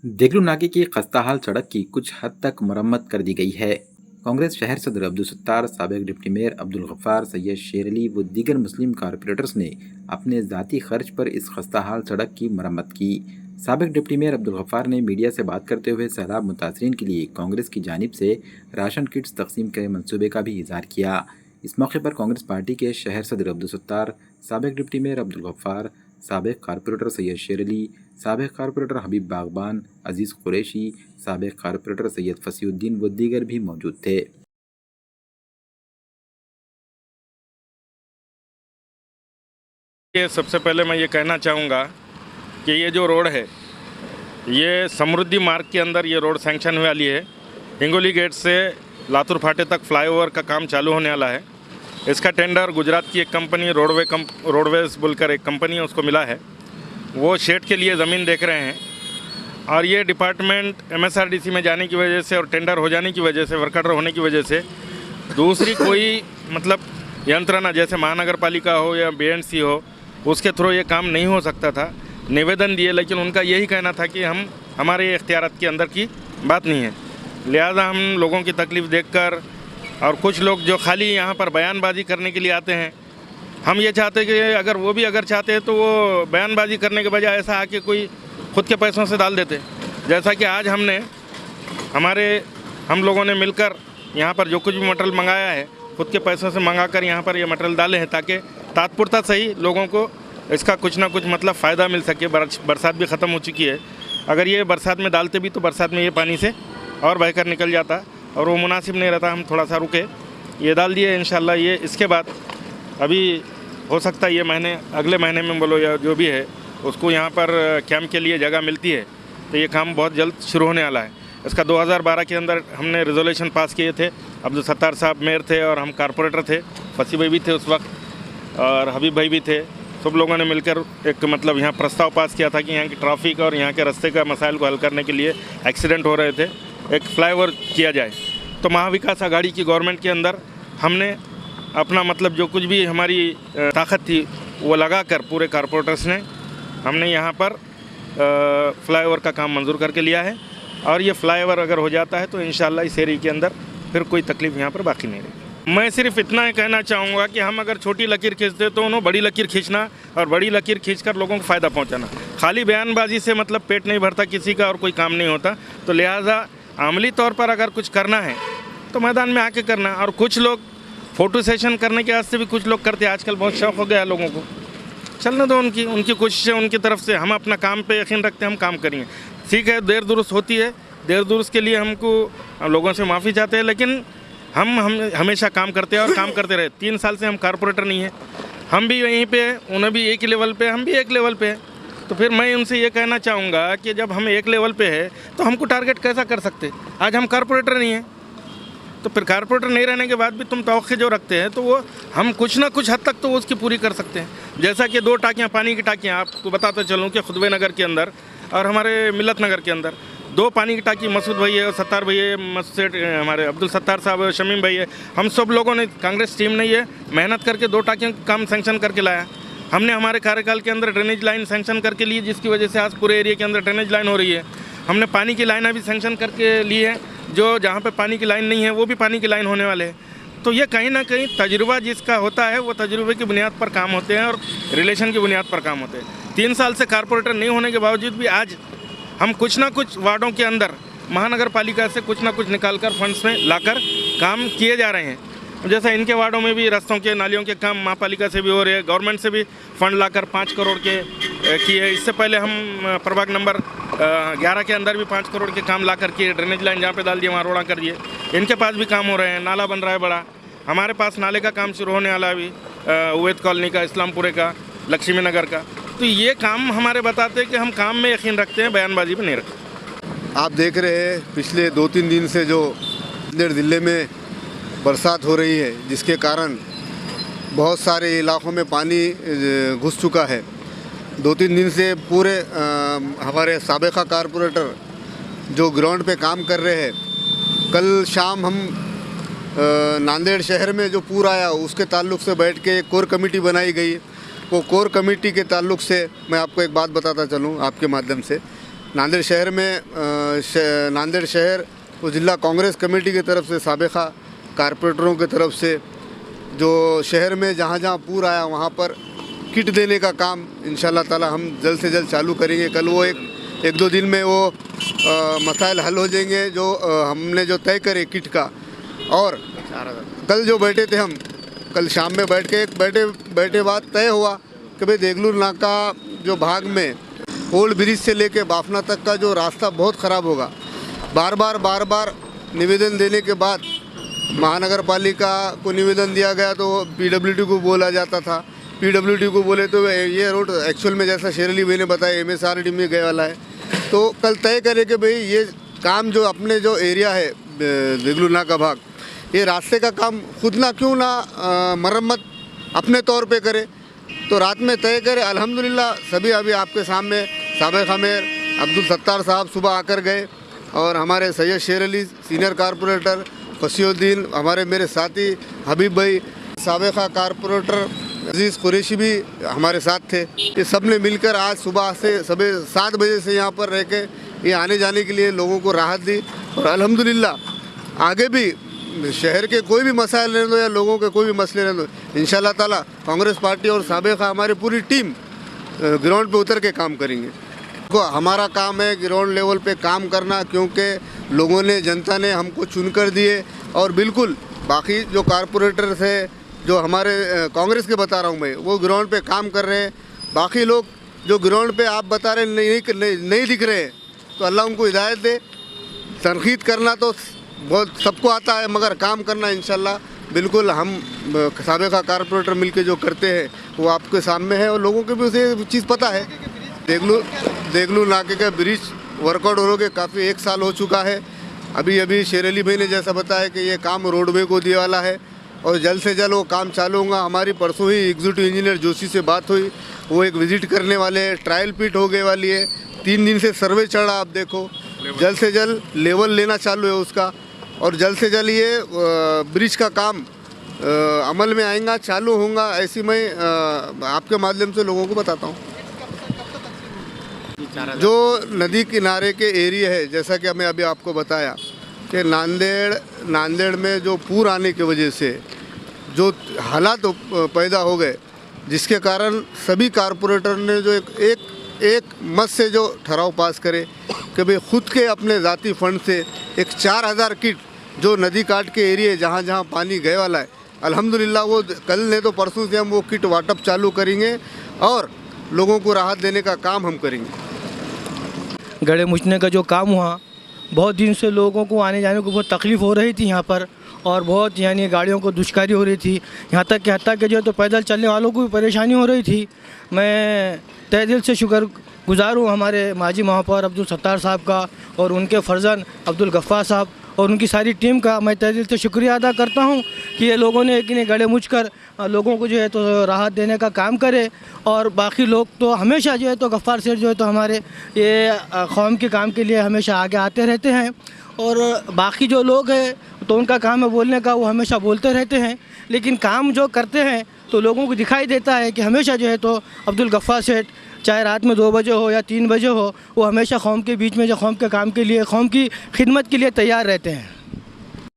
देगलू नाके की खस्ताहाल सड़क की कुछ हद तक मरम्मत कर दी गई है। कांग्रेस शहर सदर अब्दुल सत्तार, साबिक डिप्टी मेयर अब्दुल गफ्फार, सैयद शेर अली व दीगर मुस्लिम कारपोरेटर्स ने अपने ज़ाती खर्च पर इस खस्ताहाल सड़क की मरम्मत की। साबिक डिप्टी मेयर अब्दुल गफ्फार ने मीडिया से बात करते हुए सैलाब मुतासरीन के लिए कांग्रेस की जानिब से राशन किट्स तकसीम के मंसूबे का भी इजहार किया। इस मौके पर कांग्रेस पार्टी के शहर सदर अब्दुल सत्तार, साबिक डिप्टी मेयर अब्दुल गफ्फार, साबिक कारपोरेटर सैयद शेर अली, साबिक कारपोरेटर हबीब बागबान, अजीज़ कुरैशी, साबिक कारपोरेटर सैयद फसीउद्दीन व दीगर भी मौजूद थे। ये सबसे पहले मैं ये कहना चाहूँगा कि ये जो रोड है, ये समृद्धि मार्ग के अंदर ये रोड सैंक्शन हुई वाली है। हिंगोली गेट से लातूर फाटे तक फ्लाईओवर का काम चालू होने वाला है। इसका टेंडर गुजरात की एक कंपनी रोडवेज बोलकर एक कंपनी है, उसको मिला है। वो शेड के लिए ज़मीन देख रहे हैं और ये डिपार्टमेंट MSRDC में जाने की वजह से और टेंडर हो जाने की वजह से, वर्क ऑर्डर होने की वजह से दूसरी कोई मतलब यंत्रणा जैसे महानगर पालिका हो या BNC हो, उसके थ्रू ये काम नहीं हो सकता था। निवेदन दिए, लेकिन उनका यही कहना था कि हमारे इख्तियारात के अंदर की बात नहीं है। लिहाजा हम लोगों की तकलीफ़ देखकर और कुछ लोग जो खाली यहाँ पर बयानबाजी करने के लिए आते हैं, हम ये चाहते हैं कि अगर वो भी चाहते हैं तो वो बयानबाजी करने के बजाय ऐसा आके कोई खुद के पैसों से डाल देते। जैसा कि आज हम लोगों ने मिलकर यहाँ पर जो कुछ भी मटेरियल मंगाया है, खुद के पैसों से मंगा कर यहाँ पर ये मटेरियल डाले हैं, ताकि तात्पुरता सही लोगों को इसका कुछ ना कुछ मतलब फ़ायदा मिल सके। बरसात भी ख़त्म हो चुकी है। अगर ये बरसात में डालते भी तो बरसात में ये पानी से और बहकर निकल जाता और वो मुनासिब नहीं रहता। हम थोड़ा सा रुके, ये डाल दिए। इंशाल्लाह ये इसके बाद अभी हो सकता है ये महीने, अगले महीने में बोलो या जो भी है, उसको यहाँ पर कैंप के लिए जगह मिलती है तो ये काम बहुत जल्द शुरू होने वाला है। इसका 2012 के अंदर हमने रिजोल्यूशन पास किए थे। अब्दुल सत्तार साहब मेयर थे और हम कारपोरेटर थे, फसी भाई भी थे उस वक्त और हबीब भाई भी थे। सब लोगों ने मिलकर एक मतलब यहाँ प्रस्ताव पास किया था कि यहाँ की ट्रैफिक और यहाँ के रास्ते का मसाइल को हल करने के लिए, एक्सीडेंट हो रहे थे, एक फ्लाईओवर किया जाए। तो महाविकास आघाड़ी की गवर्नमेंट के अंदर हमने अपना मतलब जो कुछ भी हमारी ताकत थी वो लगाकर पूरे कारपोरेटर्स ने हमने यहाँ पर फ्लाईओवर का काम मंजूर करके लिया है। और ये फ्लाईओवर अगर हो जाता है तो इंशाल्लाह इस एरिया के अंदर फिर कोई तकलीफ़ यहाँ पर बाकी नहीं रहेगी। मैं सिर्फ इतना ही कहना चाहूँगा कि हम अगर छोटी लकीर खींचते तो उन्होंने बड़ी लकीर खींचना और बड़ी लकीर खींचकर लोगों को फ़ायदा पहुँचाना। खाली बयानबाजी से मतलब पेट नहीं भरता किसी का और कोई काम नहीं होता। तो लिहाजा अमली तौर पर अगर कुछ करना है तो मैदान में आके करना। और कुछ लोग फ़ोटो सेशन करने के वास्ते भी कुछ लोग करते हैं। आजकल बहुत शौक़ हो गया है लोगों को, चलने दो उनकी कोशिशें, उनकी तरफ से। हम अपना काम पे यकीन रखते हैं, हम काम करेंगे। ठीक है, देर दुरुस्त होती है, देर दुरुस्त के लिए हम लोगों से माफ़ी चाहते हैं, लेकिन हम हमेशा काम करते हैं और काम करते रहे। 3 साल से हम कारपोरेटर नहीं हैं, हम भी यहीं पे हैं, उन्हें भी एक ही लेवल पे, हम भी एक लेवल पे हैं। तो फिर मैं उनसे ये कहना चाहूँगा कि जब हम एक लेवल पे है तो हमको टारगेट कैसा कर सकते? आज हम कारपोरेटर नहीं हैं, तो फिर कारपोरेटर नहीं रहने के बाद भी तुम तवक्के जो रखते हैं तो वो हम कुछ ना कुछ हद तक तो उसकी पूरी कर सकते हैं। जैसा कि 2 टाँकियाँ, पानी की टाँकियाँ, आपको बताते चलूँ कि खुदबे नगर के अंदर और हमारे मिलत नगर के अंदर 2 पानी की टाँकी मसूद भाई है और सत्तार भाई है, हमारे अब्दुल सत्तार साहब है, शमीम भाई है। हम सब लोगों ने, कांग्रेस टीम ने ये मेहनत करके 2 टाँकियों का काम सैंक्शन करके लाया। हमने हमारे कार्यकाल के अंदर ड्रेनेज लाइन सैंक्शन करके ली, जिसकी वजह से आज पूरे एरिया के अंदर ड्रेनेज लाइन हो रही है। हमने पानी की लाइनें भी सैंक्शन करके ली है, जो जहाँ पे पानी की लाइन नहीं है वो भी पानी की लाइन होने वाले हैं। तो ये कहीं ना कहीं तजुर्बा जिसका होता है वो तजुर्बे की बुनियाद पर काम होते हैं और रिलेशन की बुनियाद पर काम होते हैं। 3 साल से कारपोरेटर नहीं होने के बावजूद भी आज हम कुछ ना कुछ वार्डों के अंदर महानगर पालिका से कुछ ना कुछ निकाल कर फंड्स में लाकर काम किए जा रहे हैं। जैसा इनके वार्डों में भी रास्तों के, नालियों के काम महापालिका से भी हो रहे हैं, गवर्नमेंट से भी फंड लाकर 5 करोड़ के किए। इससे पहले हम प्रभाग नंबर 11 के अंदर भी 5 करोड़ के काम ला कर किए। ड्रेनेज लाइन जहाँ पे डाल दिए वहाँ रोड़ा कर दिए। इनके पास भी काम हो रहे हैं, नाला बन रहा है बड़ा। हमारे पास नाले का काम शुरू होने वाला है अभी, उवैद कॉलोनी का, इस्लामपुरे का, लक्ष्मी नगर का। तो ये काम हमारे बताते हैं कि हम काम में यकीन रखते हैं, बयानबाजी में नहीं रखते। आप देख रहे हैं पिछले 2-3 दिन से जो ज़िले में बरसात हो रही है, जिसके कारण बहुत सारे इलाकों में पानी घुस चुका है। 2-3 दिन से पूरे हमारे साबिका कारपोरेटर जो ग्राउंड पे काम कर रहे हैं, कल शाम हम नांदेड़ शहर में जो पूर आया उसके ताल्लुक़ से बैठ के एक कोर कमेटी बनाई गई। वो कोर कमेटी के ताल्लुक़ से मैं आपको एक बात बताता चलूँ आपके माध्यम से नांदेड़ शहर में नांदेड़ शहर वो ज़िला कांग्रेस कमेटी की तरफ से साबिक़ा कारपोरेटरों की तरफ से जो शहर में जहाँ जहाँ पूर आया वहाँ पर किट देने का काम इंशाल्लाह ताला हम जल्द से जल्द चालू करेंगे। कल वो एक दो दिन में वो मसाइल हल हो जाएंगे जो हमने जो तय करे किट का। और कल जो बैठे थे हम, कल शाम में बैठे बाद तय हुआ कि भाई देगलूर नाका जो भाग में ओल्ड ब्रिज से लेके बाफना तक का जो रास्ता बहुत ख़राब होगा। बार बार निवेदन देने के बाद महानगर पालिका को निवेदन दिया गया तो PWD को बोला जाता था, PWD को बोले तो ये रोड एक्चुअल में जैसा शेरली भाई ने बताया MSRD में गए वाला है। तो कल तय करें कि भाई ये काम जो अपने जो एरिया है देगलूर नाका भाग, ये रास्ते का काम खुद ना क्यों ना मरम्मत अपने तौर पे करे। तो रात में तय करे। अल्हम्दुलिल्लाह सभी अभी आपके सामने साबिक़ आमिर अब्दुल सत्तार साहब सुबह आकर गए और हमारे सैयद शेर अली सीनियर कारपोरेटर, फसीउद्दीन हमारे मेरे साथी हबीब भाई, साबिक़ा कारपोरेटर अजीज़ कुरैशी भी हमारे साथ थे। ये सब ने मिलकर आज सुबह से सुबह 7 बजे से यहाँ पर रह के ये आने जाने के लिए लोगों को राहत दी। और अल्हम्दुलिल्लाह आगे भी शहर के कोई भी मसाइल रहने दो या लोगों के कोई भी मसले रहने दो, इंशाल्लाह ताला कांग्रेस पार्टी और साबिक़ा हमारी पूरी टीम ग्राउंड पे उतर के काम करेंगे। को हमारा काम है ग्राउंड लेवल पे काम करना, क्योंकि लोगों ने जनता ने हमको चुनकर दिए। और बिल्कुल बाकी जो कारपोरेटर थे जो हमारे कांग्रेस के बता रहा हूँ मैं, वो ग्राउंड पे काम कर रहे हैं। बाकी लोग जो ग्राउंड पे आप बता रहे नहीं दिख रहे हैं, तो अल्लाह उनको हिदायत दे। तनकीद करना तो बहुत सबको आता है, मगर काम करना इंशाल्लाह बिल्कुल हम साबिक़ा कारपोरेटर मिलके जो करते हैं वो आपके सामने है और लोगों को भी उसे चीज़ पता है। देगलूर नाके का ब्रिज वर्कआउट हो के काफ़ी 1 साल हो चुका है। अभी शेर अली भाई ने जैसा बताया कि ये काम रोडवे को दिया वाला है और जल्द से जल्द वो काम चालू होगा। हमारी परसों ही एग्जीक्यूटिव इंजीनियर जोशी से बात हुई, वो एक विज़िट करने वाले हैं। ट्रायल पिट हो गए वाली है, 3 दिन से सर्वे चढ़ा, आप देखो जल्द से जल्द लेवल लेना चालू है उसका। और जल्द से जल्द ये ब्रिज का काम अमल में आएगा, चालू होगा। ऐसी मैं आपके माध्यम से लोगों को बताता हूँ। जो नदी किनारे के एरिया है, जैसा कि मैं अभी आपको बताया कि नांदेड़ में जो पूर आने की वजह से जो हालात पैदा हो गए, जिसके कारण सभी कारपोरेटर ने जो एक मत से जो ठहराव पास करे कि भाई खुद के अपने ज़ाती फंड से एक 4000 किट जो नदी काट के एरिया जहाँ जहाँ पानी गए वाला है, अल्हम्दुलिल्लाह वो कल नहीं तो परसों से हम वो किट वाटअप चालू करेंगे और लोगों को राहत देने का काम हम करेंगे। गड्ढे मुछने का जो काम हुआ, बहुत दिन से लोगों को आने जाने को बहुत तकलीफ़ हो रही थी यहाँ पर, और बहुत यानी गाड़ियों को दुश्कारी हो रही थी। यहाँ तक कि जो है तो पैदल चलने वालों को भी परेशानी हो रही थी। मैं तहे दिल से शुक्रगुज़ार हूँ हमारे माजी महापौर अब्दुल सत्तार साहब का और उनके फर्जन अब्दुल गफ्फार साहब और उनकी सारी टीम का मैं तहे दिल से शुक्रिया अदा करता हूँ कि ये लोगों ने कि गड्ढे मुछ कर लोगों को जो है तो राहत देने का काम करे। और बाकी लोग तो हमेशा जो है तो गफ्फार सेठ जो है तो हमारे ये कौम के काम के लिए हमेशा आगे आते रहते हैं। और बाकी जो लोग हैं तो उनका काम है बोलने का, वो हमेशा बोलते रहते हैं, लेकिन काम जो करते हैं तो लोगों को दिखाई देता है कि हमेशा जो है तो अब्दुल गफ्फार सेठ चाहे रात में 2 बजे हो या 3 बजे हो, वो हमेशा कौम के बीच में जो कौम के काम के लिए, कौम की खिदमत के लिए तैयार रहते हैं।